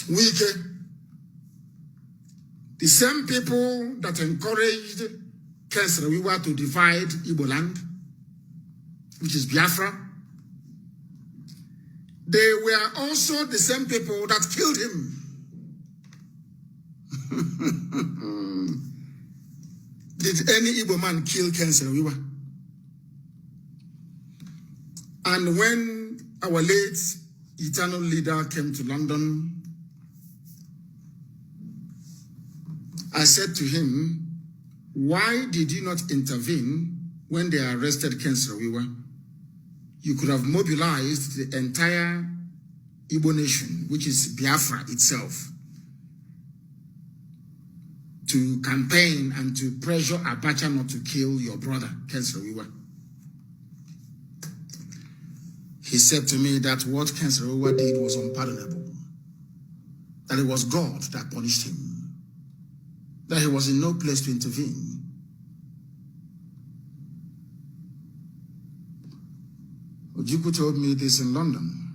Wike, the same people that encouraged Kesrewiwa to divide Igbo land, which is Biafra, they were also the same people that killed him. Did any Igbo man kill Kesrewiwa? And when our late eternal leader came to London, I said to him, why did you not intervene when they arrested Kesrewiwa? You could have mobilized the entire Igbo nation, which is Biafra itself, to campaign and to pressure Abacha not to kill your brother, Kesrewiwa. He said to me that what Kesrewiwa did was unpardonable, that it was God that punished him, that he was in no place to intervene. Ojukwu told me this in London.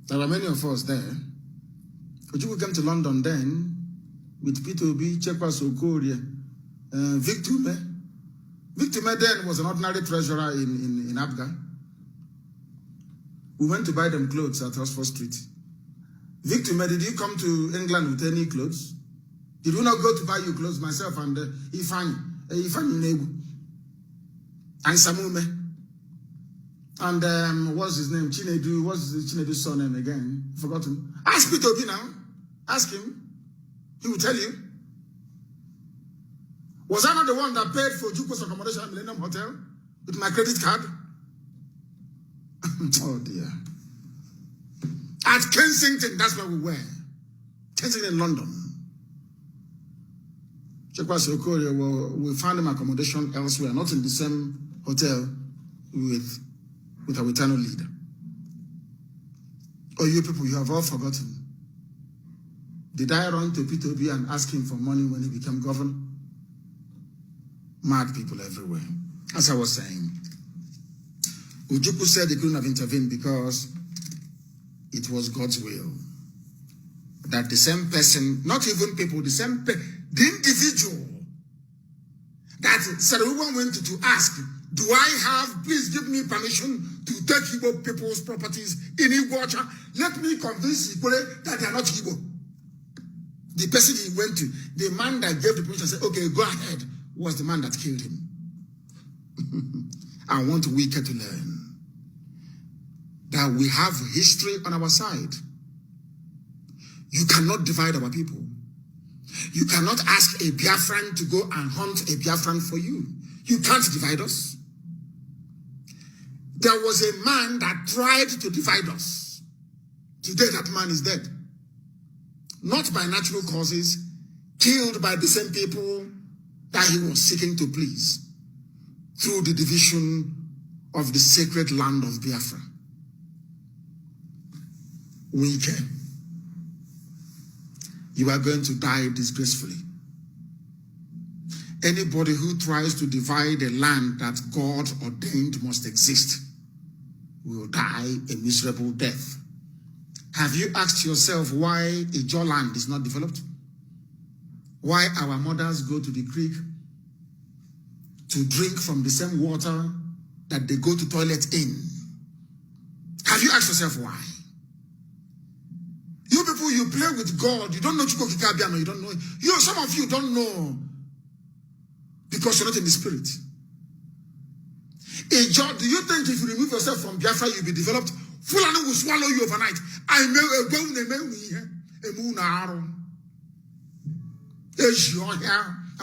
There were many of us there. Ojukwu came to London then with Peter Obi, Chekwas Okorie, Victor Me. Victor Me then was an ordinary treasurer in Abga. We went to buy them clothes at Oxford Street. Victor Me, did you come to England with any clothes? Did we not go to buy you clothes, myself and Ifani Negu and Samume? And what's his name? Chinedu. What's Chinedu's surname again? Forgotten. Ask Peter Obi now. Ask him. He will tell you. Was I not the one that paid for Juko's accommodation at Millennium Hotel with my credit card? Oh dear. At Kensington, that's where we were. Kensington, London. We found him accommodation elsewhere, not in the same hotel with our eternal leader. Oh, you people, you have all forgotten. Did I run to Peter Obi and ask him for money when he became governor? Mad people everywhere. As I was saying, Ojukwu said he couldn't have intervened because it was God's will. That the same person, not even people, the individual that Kesrewiwa went to ask, do I have, please give me permission to take Igbo people's properties in Igbocha? Let me convince Igbo that they are not Igbo. The person he went to, the man that gave the permission said, okay, go ahead, was the man that killed him. I want Wike to learn that we have history on our side. You cannot divide our people. You cannot ask a Biafran to go and hunt a Biafran for you. You can't divide us. There was a man that tried to divide us. Today that man is dead. Not by natural causes, killed by the same people that he was seeking to please through the division of the sacred land of Biafra. Wike, you are going to die disgracefully. Anybody who tries to divide a land that God ordained must exist will die a miserable death. Have you asked yourself why Ijaw land is not developed? Why our mothers go to the creek to drink from the same water that they go to toilet in? Have you asked yourself why? You people, you play with God. You don't know Chukwu Kikabiano. You don't know. Some of you don't know because you're not in the spirit. Ijaw, do you think if you remove yourself from Biafra, you'll be developed? Fulani will swallow you overnight. I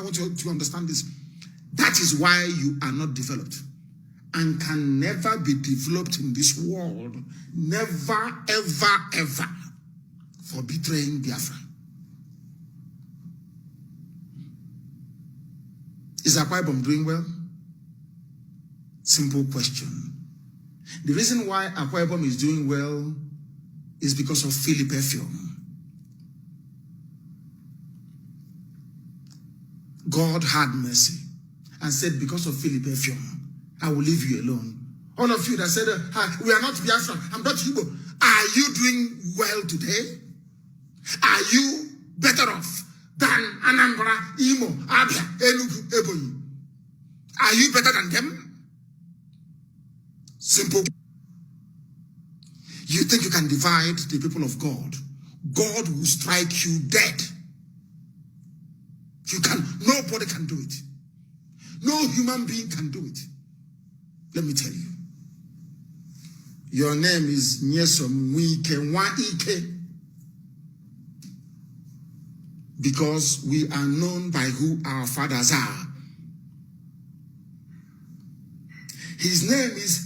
want you to understand this. That is why you are not developed and can never be developed in this world. Never, ever, ever, for betraying Biafra. Is Akwa Ibom doing well? Simple question. The reason why Akwa Ibom is doing well is because of Philip Effiong. God had mercy and said, because of Philip Effiong, I will leave you alone. All of you that said, we are not Biafra, I'm not Igbo. Are you doing well today? Are you better off than Anambra, Imo, Abia, Enugu, Ebonyi? Are you better than them? Simple. You think you can divide the people of God? God will strike you dead. Nobody can do it. No human being can do it. Let me tell you. Your name is Nyesom Wike. Because we are known by who our fathers are. His name is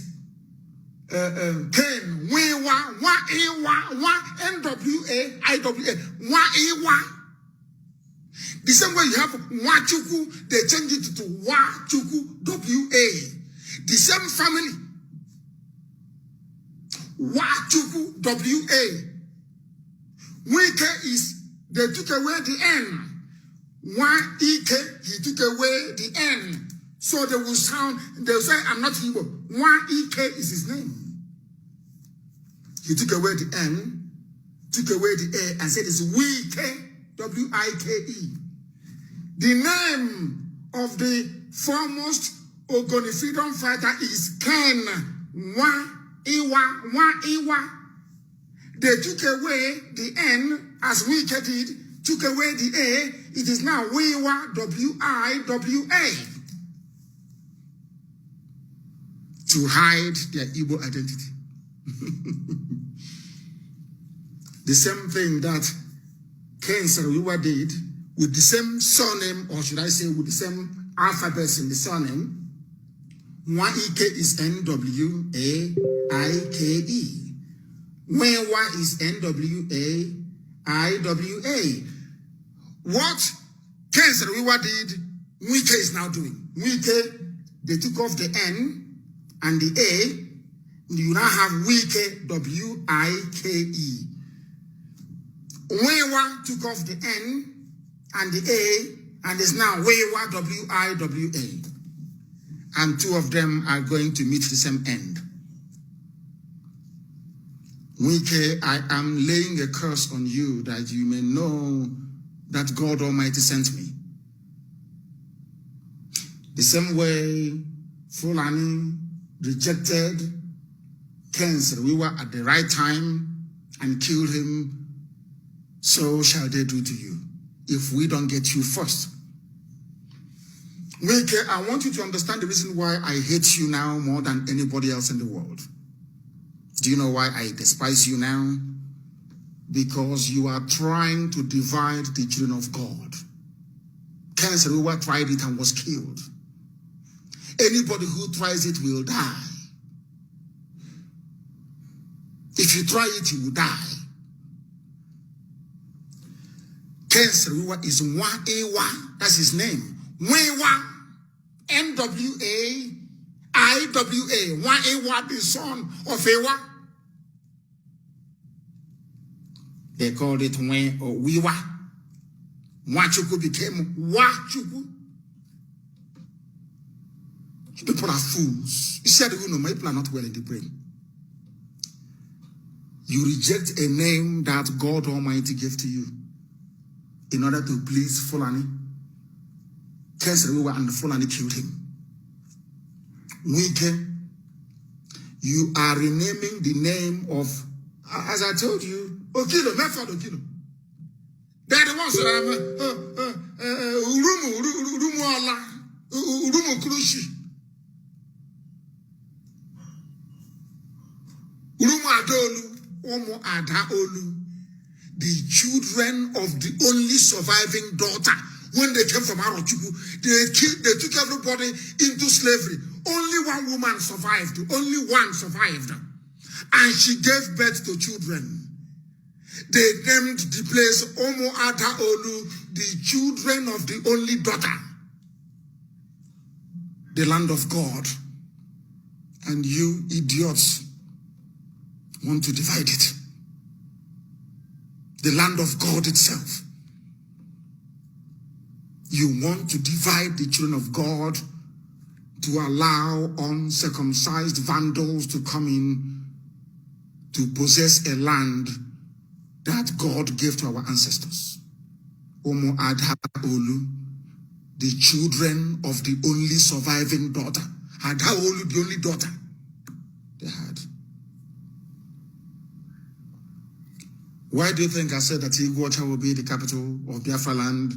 Ken Nwa. The same way you have Wachuku, they change it to Wachuku W-A. The same family. Wachuku W-A. Wike is, they took away the N. Wike, he took away the N. So they will sound, they will say, I'm not Igbo. Wike is his name. He took away the N, took away the A, and said it's Wike, W-I-K-E. The name of the foremost Ogoni freedom fighter is Ken Nwa. They took away the N, as Wike did, took away the A, it is now Wiwa, W-I-W-A. To hide their Igbo identity. The same thing that Ken Sarawiwa did with the same surname, or should I say with the same alphabets in the surname. Wike is N-W-A-I-K-E. Nwewa is N-W-A-I-W-A. What Ken Sarawiwa did, Wike is now doing. Wike, they took off the N and the A, you now have Wike, W-I-K-E. Nwewa took off the N and the A, and is now Wewa, W-I-W-A. And two of them are going to meet the same end. Wike, I am laying a curse on you that you may know that God Almighty sent me. The same way Fulani rejected Ken Sarawiwa at the right time and killed him, so shall they do to you if we don't get you first. Wike, I want you to understand the reason why I hate you now more than anybody else in the world. Do you know why I despise you now? Because you are trying to divide the children of God. Ken Sarawiwa tried it and was killed. Anybody who tries it will die. If you try it, you will die. Ken Sarawiwa is Nwa-Ewa. That's his name. Nwewa. N-W-A-I-W-A. Nwa-Ewa, the son of Ewa. They called it Nwe or Wiwa. Nwachuku became Wachuku. People are fools. You said, you know, my people are not well in the brain. You reject a name that God Almighty gave to you in order to please Fulani. Ken Sarawiwa and the Fulani killed him. Wike, you are renaming the name of, as I told you, Okilo, Mefad Okilo. They're the ones that Urumu Allah, Urumu Krushi. Urumu Adolu, Omo Adaolu. The children of the only surviving daughter, when they came from Arochukwu, they took everybody into slavery. Only one woman survived. Only one survived. And she gave birth to children. They named the place Omo Adaolu, the children of the only daughter. The land of God. And you idiots want to divide it. The land of God itself. You want to divide the children of God to allow uncircumcised vandals to come in to possess a land that God gave to our ancestors. Omo Adha Olu, the children of the only surviving daughter. Adha Olu, the only daughter they had. Why do you think I said that Iguacha will be the capital of Biafra land?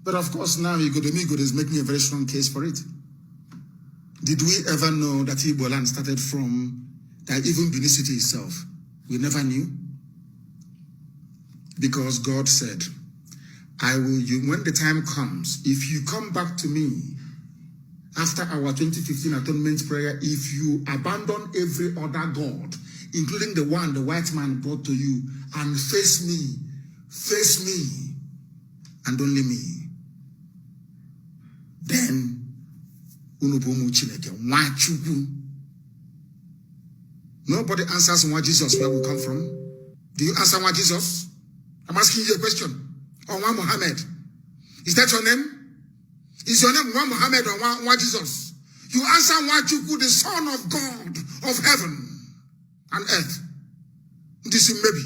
But of course now Igbo is making a very strong case for it. Did we ever know that Igbo land started from that even Benin City itself? We never knew. Because God said, I will, when the time comes, if you come back to me after our 2015 atonement prayer, if you abandon every other God, including the one the white man brought to you, and face me, and only me, then nobody answers why Jesus, where we come from. Do you answer why Jesus? I'm asking you a question. Or one Muhammad. Is that your name? Is your name one Muhammad or one Jesus? You answer one Chukwu, the Son of God of heaven and earth. This is maybe.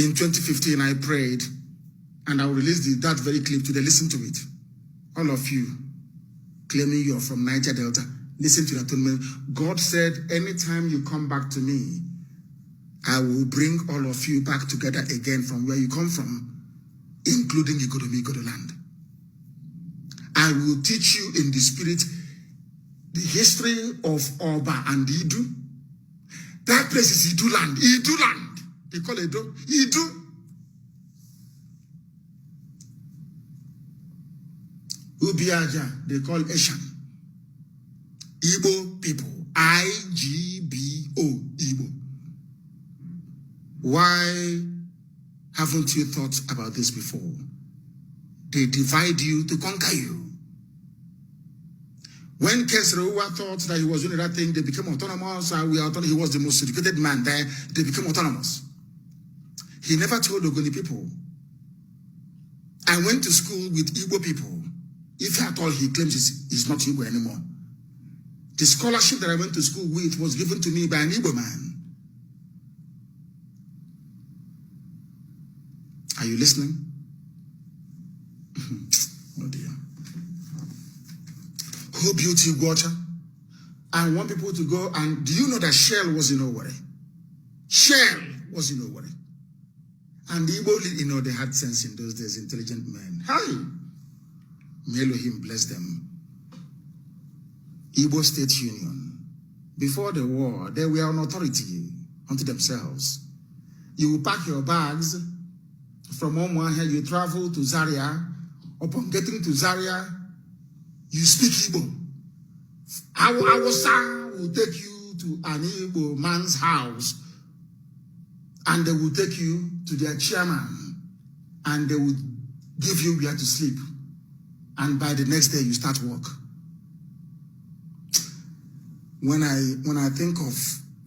In 2015, I prayed, and I will release that very clip today. Listen to it. All of you claiming you're from Niger Delta, listen to the atonement. God said, anytime you come back to me, I will bring all of you back together again from where you come from, including Ikodomi land. I will teach you in the spirit the history of Oba and Idu. That place is Idu land. Idu land. They call it Idu. Ubiaja, they call Eshan. Igbo people. I-G-B-O, Igbo. Why haven't you thought about this before? They divide you to conquer you. When Kesrewa thought that he was doing that thing, they became autonomous, and he was the most educated man there, they became autonomous. He never told Ogoni people. I went to school with Igbo people. If at all he claims he's not Igbo anymore. The scholarship that I went to school with was given to me by an Igbo man. Are you listening? Oh dear. Who built Iguacha? I want people to go, and do you know that Shell was in Owerri? Shell was in Owerri. And the Igbo, they had sense in those days, intelligent men. Hi! May Elohim bless them. Igbo State Union. Before the war, they were an authority unto themselves. You will pack your bags from Omuahe, you travel to Zaria. Upon getting to Zaria, you speak Igbo. Awusa will take you to an Igbo man's house, and they will take you to their chairman, and they will give you where to sleep. And by the next day, you start work. When I think of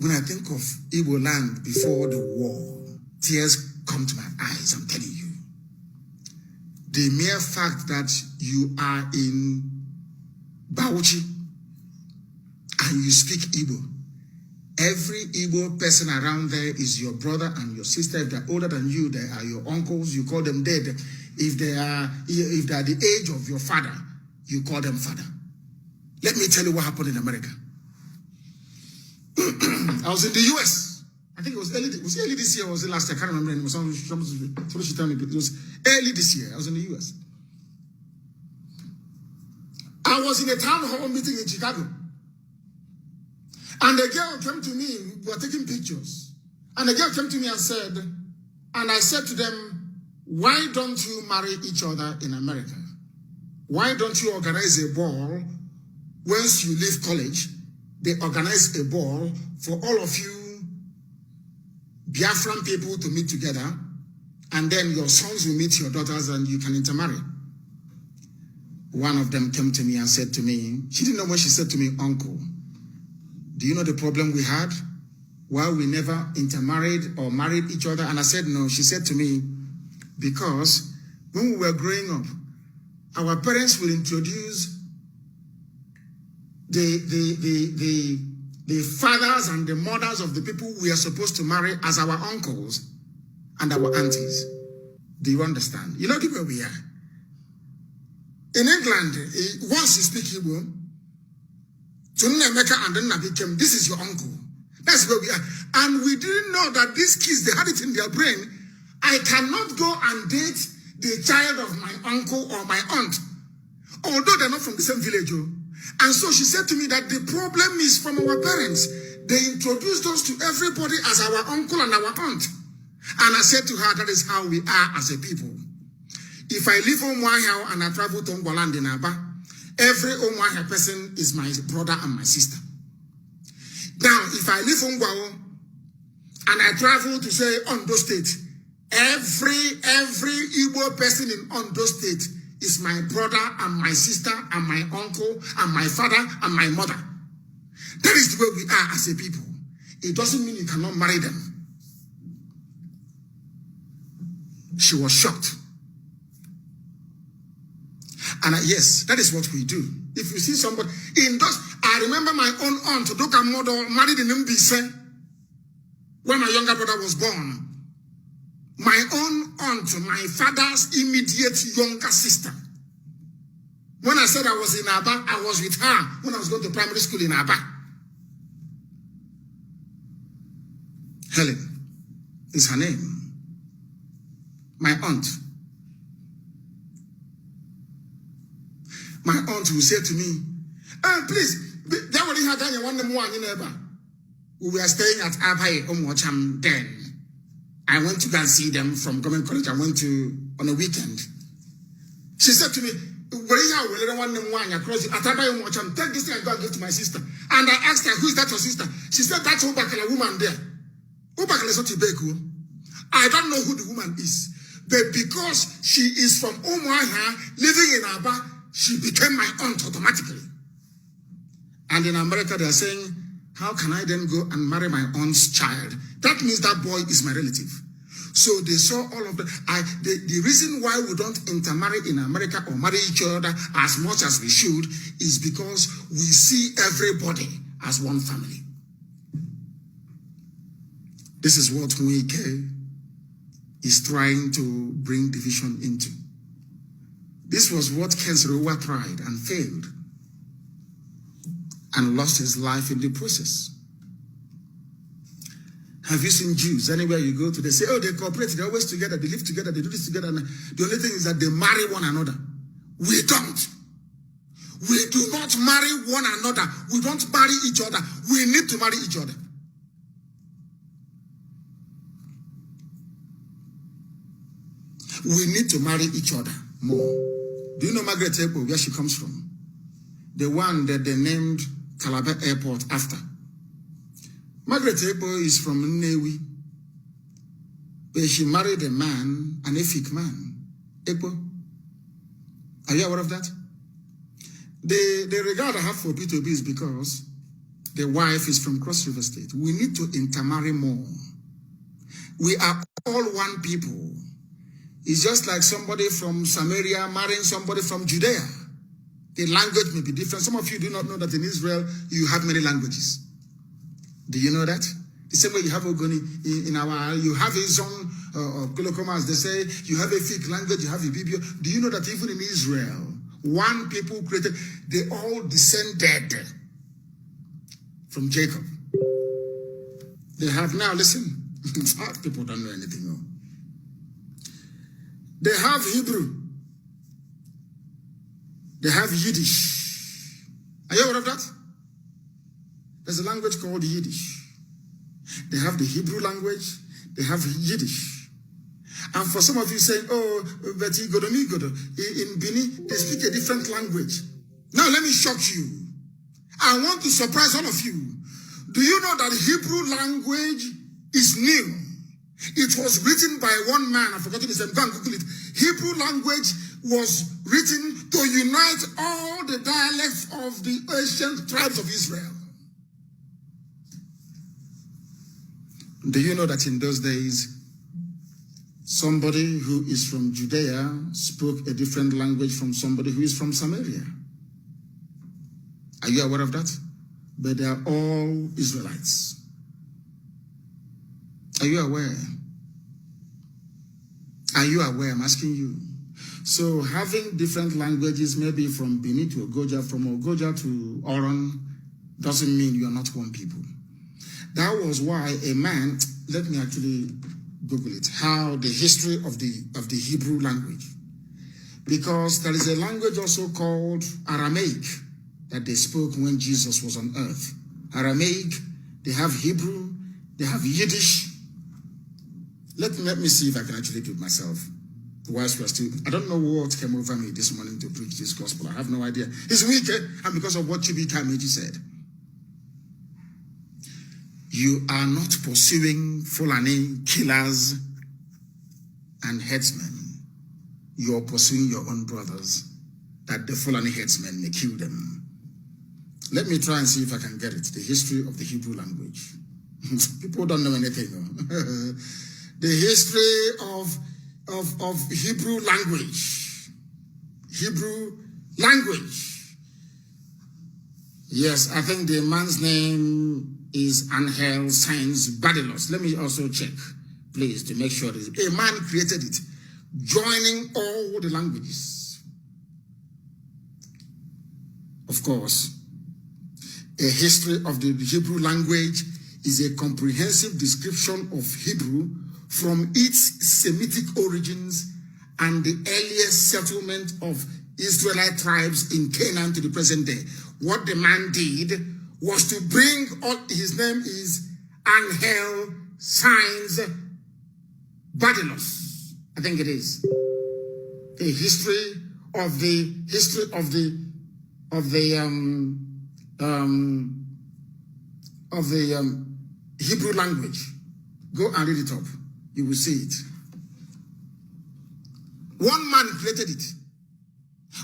Igbo land before the war, tears come to my eyes, I'm telling you. The mere fact that you are in Bauchi and you speak Igbo, every Igbo person around there is your brother and your sister. If they're older than you, they are your uncles, you call them dead. If they are the age of your father, you call them father. Let me tell you what happened in America. I was in the US. I think it was early this year or was it last year? I can't remember. Somebody should tell me, but it was early this year. I was in the US. I was in a town hall meeting in Chicago. And the girl came to me, we were taking pictures. And the girl came to me and said, and I said to them, why don't you marry each other in America? Why don't you organize a ball? Once you leave college, they organize a ball for all of you Biafran people to meet together, and then your sons will meet your daughters and you can intermarry. One of them came to me and said to me, she didn't know when she said to me, uncle, do you know the problem we had? Why we never intermarried or married each other? And I said, no. She said to me, because when we were growing up, our parents will introduce the the fathers and the mothers of the people we are supposed to marry as our uncles and our aunties. Do you understand? You know the way we are. In England, once you speak Igbo, to Nnamdi and Nnamdi Kanu, this is your uncle. That's where we are. And we didn't know that these kids, they had it in their brain. I cannot go and date the child of my uncle or my aunt, although they're not from the same village. And so she said to me that the problem is from our parents. They introduced us to everybody as our uncle and our aunt. And I said to her, that is how we are as a people. If I live on Wahia and I travel to Ngwaland in Aba, every Wahia person is my brother and my sister. Now, if I live on Ngwao and I travel to say Ondo State, every Igbo person in Ondo State is my brother and my sister and my uncle and my father and my mother. That is the way we are as a people. It doesn't mean you cannot marry them. She was shocked. And yes, that is what we do. If you see somebody in those, I remember my own aunt, Doka Modo, married in Mbise when my younger brother was born. My own aunt, my father's immediate younger sister. When I said I was in Aba, I was with her when I was going to primary school in Aba. Helen is her name. My aunt. My aunt will say to me, please, we were staying at Abai Omocham then. I went to go and see them from government college. I went to on a weekend. She said to me, take this thing and go and give to my sister. And I asked her, who is that your sister? She said, that's Obakala woman there. Obakala is not Ibeku. I don't know who the woman is. But because she is from Umuahia, living in Aba, she became my aunt automatically. And in America, they are saying, how can I then go and marry my aunt's child? That means that boy is my relative. So they saw all of that. The reason why we don't intermarry in America or marry each other as much as we should is because we see everybody as one family. This is what Wike is trying to bring division into. This was what Kensrewa tried and failed and lost his life in the process. Have you seen Jews? Anywhere you go to, they say, oh, they cooperate, they're always together, they live together, they do this together. And the only thing is that they marry one another. We don't. We do not marry one another. We don't marry each other. We need to marry each other. We need to marry each other more. Do you know Margaret Ebo, where she comes from? The one that they named Calabar Airport after. Margaret Ebo is from Nnewi, but she married a man, an Efik man. Ebo. Are you aware of that? The regard I have for Peter Obi is because the wife is from Cross River State. We need to intermarry more. We are all one people. It's just like somebody from Samaria marrying somebody from Judea. The language may be different. Some of you do not know that in Israel, you have many languages. Do you know that? The same way you have Ogoni in our, you have a song of Kolokoma, as they say, you have a Fik language, you have a Bibio. Do you know that even in Israel, one people created, they all descended from Jacob. They have now, listen, people don't know anything. No. They have Hebrew. They have Yiddish. Are you aware of that? There's a language called Yiddish. They have the Hebrew language. They have Yiddish. And for some of you saying, oh, but in Bini, they speak a different language. Now let me shock you. I want to surprise all of you. Do you know that Hebrew language is new? It was written by one man. I've forgotten his name. Go and Google it. Hebrew language was written to unite all the dialects of the ancient tribes of Israel. Do you know that in those days, somebody who is from Judea spoke a different language from somebody who is from Samaria? Are you aware of that? but they are all Israelites. Are you aware? Are you aware? I'm asking you. So having different languages, maybe from Benin to Ogoja, from Ogoja to Oron, doesn't mean you are not one people. That was why a man, let me actually Google it, how the history of the Hebrew language. Because there is a language also called Aramaic that they spoke when Jesus was on earth. Aramaic, they have Hebrew, they have Yiddish. Let me see if I can actually do it myself. Whilst we're still, I don't know what came over me this morning to preach this gospel. I have no idea. It's weak, and because of what Chibi Kameji said. You are not pursuing Fulani killers and headsmen. You are pursuing your own brothers, that the Fulani headsmen may kill them. Let me try and see if I can get it. The history of the Hebrew language. People don't know anything. The history of Hebrew language. Hebrew language. Yes, I think the man's name is Angel Sainz Badilos. Let me also check, please, to make sure that a man created it, joining all the languages. Of course, a history of the Hebrew language is a comprehensive description of Hebrew from its Semitic origins and the earliest settlement of Israelite tribes in Canaan to the present day. What the man did was to bring all, his name is Angel Sainz Badilos, I think it is. A history of the Hebrew language. Go and read it up. You will see it. One man created it.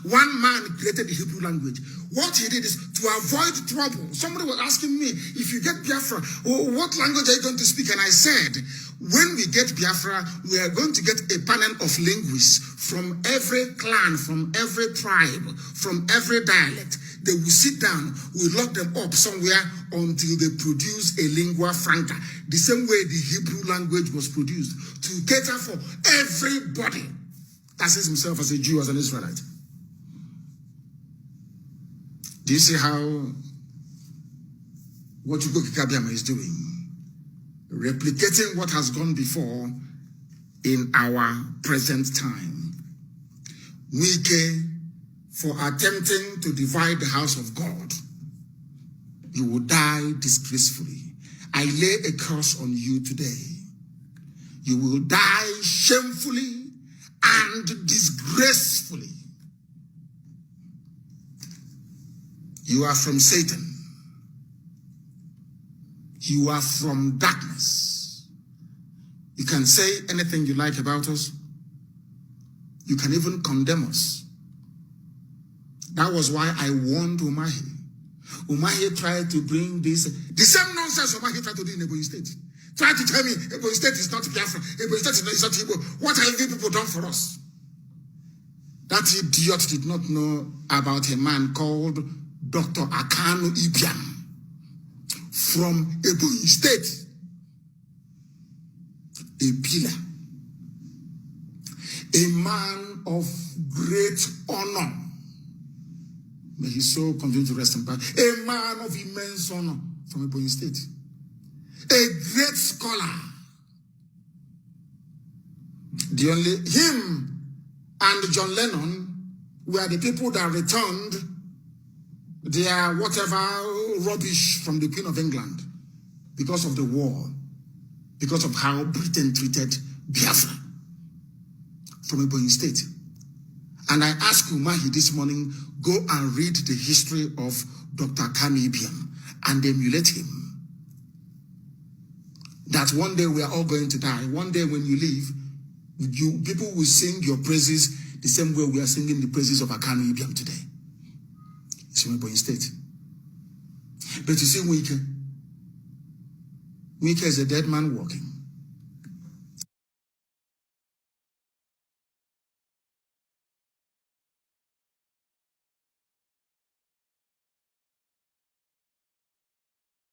One man created the Hebrew language. What he did is to avoid trouble. Somebody was asking me, if you get Biafra, what language are you going to speak? And I said, when we get Biafra, we are going to get a panel of linguists from every clan, from every tribe, from every dialect. They will sit down, we lock them up somewhere until they produce a lingua franca. The same way the Hebrew language was produced to cater for everybody that sees himself as a Jew, as an Israelite. Do you see how what Chukwuka Kabiama is doing? Replicating what has gone before in our present time. Wike, for attempting to divide the house of God, you will die disgracefully. I lay a curse on you today. You will die shamefully and disgracefully. You are from Satan. You are from darkness. You can say anything you like about us. You can even condemn us. That was why I warned Umahi. Umahi tried to bring this, the same nonsense Umahi tried to do in Ebonyi State. Tried to tell me Ebonyi State is not Biafra, Ebonyi State is not Igbo. What have you people done for us? That idiot did not know about a man called Dr. Akanu Ibiam from Ebonyi State. A pillar. A man of great honor. May his soul continue to rest in peace. A man of immense honor from Ebonyi State. A great scholar. The only him and John Lennon were the people that returned their whatever rubbish from the Queen of England because of the war, because of how Britain treated Biafra from Ebonyi State. And I asked Umahi this morning, go and read the history of Dr. Kanu Ibiam and emulate him. That one day we are all going to die. One day when you leave, people will sing your praises the same way we are singing the praises of Akanu Ibiam today. It's from Ebonyi State. But you see Wike. Wike is a dead man walking.